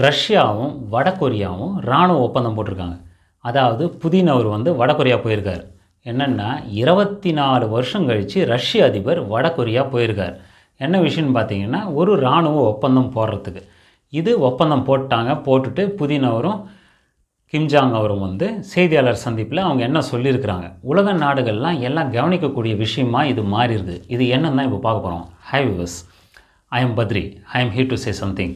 ரஷ்யாவும் வடகொரியாவும் இராணுவ ஒப்பந்தம் போட்டிருக்காங்க. அதாவது புதின் அவர் வந்து வடகொரியா போயிருக்கார். என்னென்னா 24 வருஷம் கழித்து ரஷ்ய அதிபர் வடகொரியா போயிருக்கார். என்ன விஷயம்னு பார்த்தீங்கன்னா ஒரு இராணுவ ஒப்பந்தம் போடுறதுக்கு. இது ஒப்பந்தம் போட்டுட்டு புதின் அவரும் கிம்ஜாங் அவரும் வந்து செய்தியாளர் சந்திப்பில் அவங்க என்ன சொல்லியிருக்கிறாங்க, உலக நாடுகள்லாம் எல்லாம் கவனிக்கக்கூடிய விஷயமா இது மாறிடுது. இது என்னன்னு தான் இப்போ பார்க்க போகிறோம். Hi viewers, I am Badri. I am here to say something.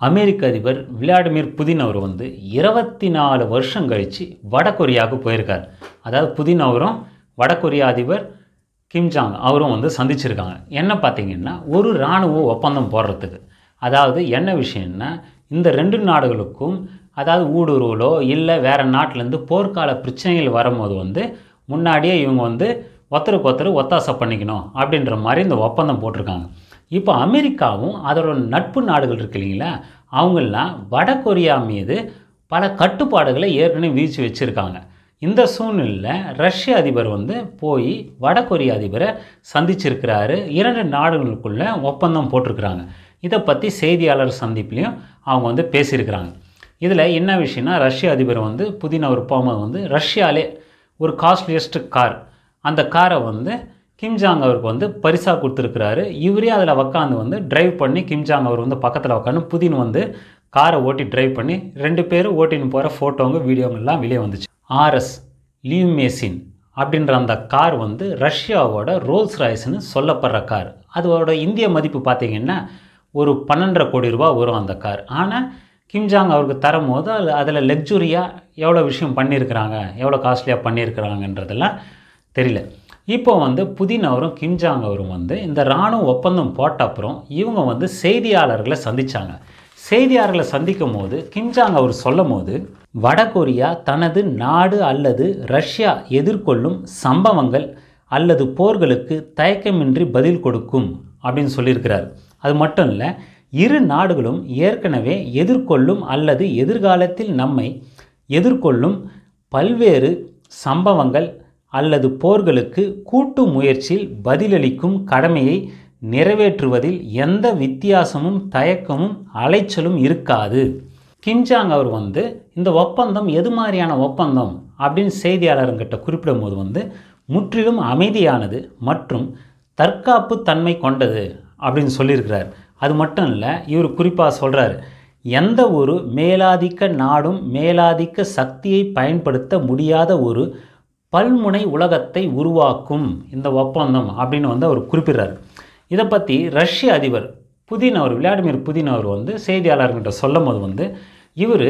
அமெரிக்க அதிபர் விளாடிமிர் புதின் அவர் வந்து 24 வருஷம் கழித்து வடகொரியாவுக்கு போயிருக்கார். அதாவது புதின் அவரும் வடகொரியா அதிபர் கிம்ஜாங் அவரும் வந்து சந்திச்சிருக்காங்க. என்ன பார்த்தீங்கன்னா ஒரு இராணுவ ஒப்பந்தம் போடுறதுக்கு. அதாவது என்ன விஷயம்னா இந்த ரெண்டு நாடுகளுக்கும் அதாவது ஊடுருவலோ இல்லை வேறு நாட்டிலேருந்து போர்க்கால பிரச்சனைகள் வரும்போது வந்து முன்னாடியே இவங்க வந்து ஒருத்தருக்கு ஒருத்தர் ஒத்தாசை பண்ணிக்கணும் அப்படின்ற மாதிரி இந்த ஒப்பந்தம் போட்டிருக்காங்க. இப்போ அமெரிக்காவும் அதோட நட்பு நாடுகள் இருக்கு இல்லைங்களா, அவங்கெல்லாம் வடகொரியா மீது பல கட்டுப்பாடுகளை ஏற்கனவே விதித்து வச்சுருக்காங்க. இந்த சூழ்நிலையில் ரஷ்ய அதிபர் வந்து போய் வடகொரிய அதிபரை சந்திச்சிருக்கிறாரு. இரண்டு நாடுகளுக்குள்ளே ஒப்பந்தம் போட்டிருக்கிறாங்க. இதை பற்றி செய்தியாளர் சந்திப்புலையும் அவங்க வந்து பேசியிருக்கிறாங்க. இதில் என்ன விஷயம்னா ரஷ்ய அதிபர் வந்து புதின் அவர் போகும்போது வந்து ரஷ்யாவிலே ஒரு காஸ்ட்லியஸ்ட் கார், அந்த காரை வந்து கிம்ஜாங் அவருக்கு வந்து பரிசாக கொடுத்துருக்கிறாரு. இவரே அதில் உக்காந்து வந்து டிரைவ் பண்ணி கிம்ஜாங் அவர் வந்து பக்கத்தில் உட்காந்து புதின் வந்து காரை ஓட்டி டிரைவ் பண்ணி ரெண்டு பேரும் ஓட்டின்னு போகிற ஃபோட்டோங்க வீடியோங்கள்லாம் வெளியே வந்துச்சு. ஆர்எஸ் லியூமேசின் அப்படின்ற அந்த கார் வந்து ரஷ்யாவோட ரோல்ஸ் ராய்ஸ்னு சொல்லப்படுற கார். அதோட இந்திய மதிப்பு பார்த்திங்கன்னா ஒரு 12.5 கோடி ரூபா வரும் அந்த கார். ஆனால் கிம்ஜாங் அவருக்கு தரும்போது அதில் லக்ஸுரியாக எவ்வளோ விஷயம் பண்ணியிருக்கிறாங்க, எவ்வளோ காஸ்ட்லியாக பண்ணியிருக்கிறாங்கன்றதெல்லாம் தெரியல. இப்போ வந்து புதின் அவரும் கிம்ஜாங் அவரும் வந்து இந்த இராணுவ ஒப்பந்தம் போட்ட அப்புறம் இவங்க வந்து செய்தியாளர்களை சந்தித்தாங்க. செய்தியாளர்களை சந்திக்கும் போது கிம்ஜாங் அவர் சொல்லும் போது வடகொரியா தனது நாடு அல்லது ரஷ்யா எதிர்கொள்ளும் சம்பவங்கள் அல்லது போர்களுக்கு தயக்கமின்றி பதில் கொடுக்கும் அப்படின்னு சொல்லியிருக்கிறார். அது மட்டும் இல்லை, இரு நாடுகளும் ஏற்கனவே எதிர்கொள்ளும் அல்லது எதிர்காலத்தில் நம்மை எதிர்கொள்ளும் பல்வேறு சம்பவங்கள் அல்லது போர்களுக்கு கூட்டு முயற்சியில் பதிலளிக்கும் கடமையை நிறைவேற்றுவதில் எந்த வித்தியாசமும் தயக்கமும் அலைச்சலும் இருக்காது. கிம்ஜாங் அவர் வந்து இந்த ஒப்பந்தம் எது மாதிரியான ஒப்பந்தம் அப்படின்னு செய்தியாளர்கிட்ட குறிப்பிடும் போது வந்து முற்றிலும் அமைதியானது மற்றும் தற்காப்பு தன்மை கொண்டது அப்படின்னு சொல்லியிருக்கிறார். அது மட்டும் இல்லை, இவர் குறிப்பாக சொல்கிறார், எந்த ஒரு மேலாதிக்க நாடும் மேலாதிக்க சக்தியை பயன்படுத்த முடியாத ஒரு பல்முனை உலகத்தை உருவாக்கும் இந்த ஒப்பந்தம் அப்படின்னு வந்து அவர் குறிப்பிடுறார். இதை பற்றி ரஷ்ய அதிபர் புதின் அவர் விளாடிமிர் புதின் அவர் வந்து செய்தியாளர்கிட்ட சொல்லும் போது வந்து இவர்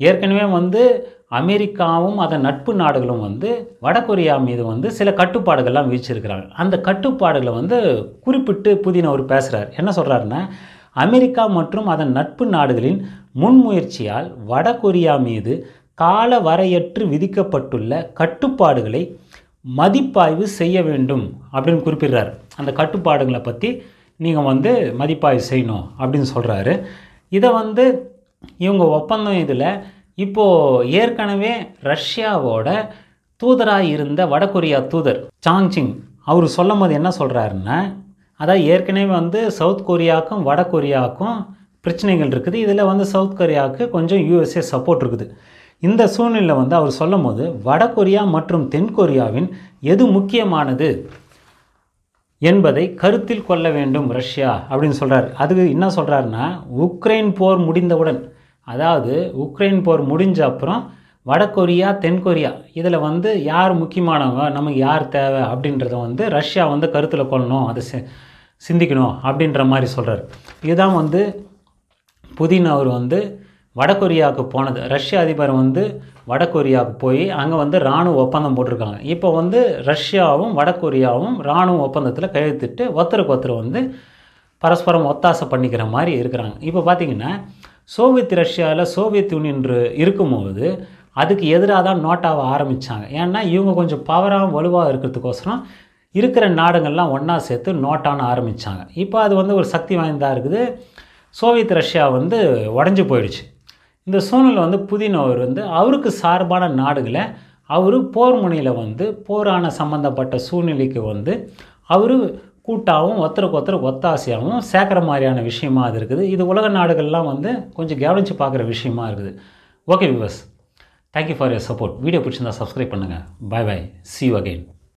ஏற்கனவே வந்து அமெரிக்காவும் அதன் நட்பு நாடுகளும் வந்து வடகொரியா மீது வந்து சில கட்டுப்பாடுகள்லாம் விதிச்சிருக்கிறாங்க. அந்த கட்டுப்பாடுகளை வந்து குறிப்பிட்டு புதின் அவர் பேசுகிறார். என்ன சொல்கிறாருன்னா, அமெரிக்கா மற்றும் அதன் நட்பு நாடுகளின் முன்முயற்சியால் வடகொரியா மீது கால வரையற்று விதிக்கப்பட்டுள்ள கட்டுப்பாடுகளை மதிப்பாய்வு செய்ய வேண்டும் அப்படின்னு குறிப்பிடுறார். அந்த கட்டுப்பாடுகளை பற்றி நீங்கள் வந்து மதிப்பாய்வு செய்யணும் அப்படின்னு சொல்கிறாரு. இதை வந்து இவங்க ஒப்பந்தம் இதில் இப்போது ஏற்கனவே ரஷ்யாவோட தூதராக இருந்த வடகொரியா தூதர் சாங்சிங் அவர் சொல்லும் போது என்ன சொல்கிறாருன்னா, அதாவது ஏற்கனவே வந்து சவுத் கொரியாவுக்கும் வடகொரியாவுக்கும் பிரச்சனைகள் இருக்குது. இதில் வந்து சவுத் கொரியாவுக்கு கொஞ்சம் யூஎஸ்ஏ சப்போர்ட் இருக்குது. இந்த சூழ்நிலையில் வந்து அவர் சொல்லும் போது வடகொரியா மற்றும் தென்கொரியாவின் எது முக்கியமானது என்பதை கருத்தில் கொள்ள வேண்டும் ரஷ்யா அப்படின்னு சொல்கிறார். அதுக்கு என்ன சொல்கிறாருன்னா, உக்ரைன் போர் முடிந்தவுடன், அதாவது உக்ரைன் போர் முடிஞ்ச அப்புறம் வடகொரியா தென்கொரியா இதில் வந்து யார் முக்கியமானவங்க, நமக்கு யார் தேவை அப்படின்றத வந்து ரஷ்யா வந்து கருத்தில் கொள்ளணும், அதை சிந்திக்கணும் அப்படின்ற மாதிரி சொல்கிறார். இதுதான் வந்து புதின் அவர் வந்து வடகொரியாவுக்கு போனது. ரஷ்ய அதிபர் வந்து வடகொரியாவுக்கு போய் அங்கே வந்து இராணுவ ஒப்பந்தம் போட்டிருக்காங்க. இப்போ வந்து ரஷ்யாவும் வடகொரியாவும் இராணுவ ஒப்பந்தத்தில் கையெழுத்திட்டு ஒருத்தருக்கு ஒருத்தர் வந்து பரஸ்பரம் ஒத்தாசை பண்ணிக்கிற மாதிரி இருக்கிறாங்க. இப்போ பார்த்திங்கன்னா சோவியத் ரஷ்யாவில் சோவியத் யூனியன் இருக்கும்போது அதுக்கு எதிராக தான் நோட்டாவை ஆரம்பித்தாங்க. ஏன்னா இவங்க கொஞ்சம் பவராக வலுவாக இருக்கிறதுக்கோசரம் இருக்கிற நாடுகள்லாம் ஒன்றா சேர்த்து நோட்டான்னு ஆரம்பித்தாங்க. இப்போ அது வந்து ஒரு சக்தி வாய்ந்ததாக இருக்குது. சோவியத் ரஷ்யா வந்து உடஞ்சி போயிடுச்சு. இந்த சூழ்நிலை வந்து புதின் அவர் வந்து அவருக்கு சார்பான நாடுகளை அவர் போர் முனையில் வந்து போரான சம்மந்தப்பட்ட சூழ்நிலைக்கு வந்து அவர் கூட்டாகவும் ஒருத்தருக்கு ஒருத்தர் ஒத்தாசையாகவும் சேர்க்குற மாதிரியான விஷயமா அது இருக்குது. இது உலக நாடுகள்லாம் வந்து கொஞ்சம் கவனித்து பார்க்குற விஷயமா இருக்குது. Okay viewers, thank you for your support. Video பிடிச்சிருந்தா சப்ஸ்கிரைப் பண்ணுங்கள். Bye bye, see you again.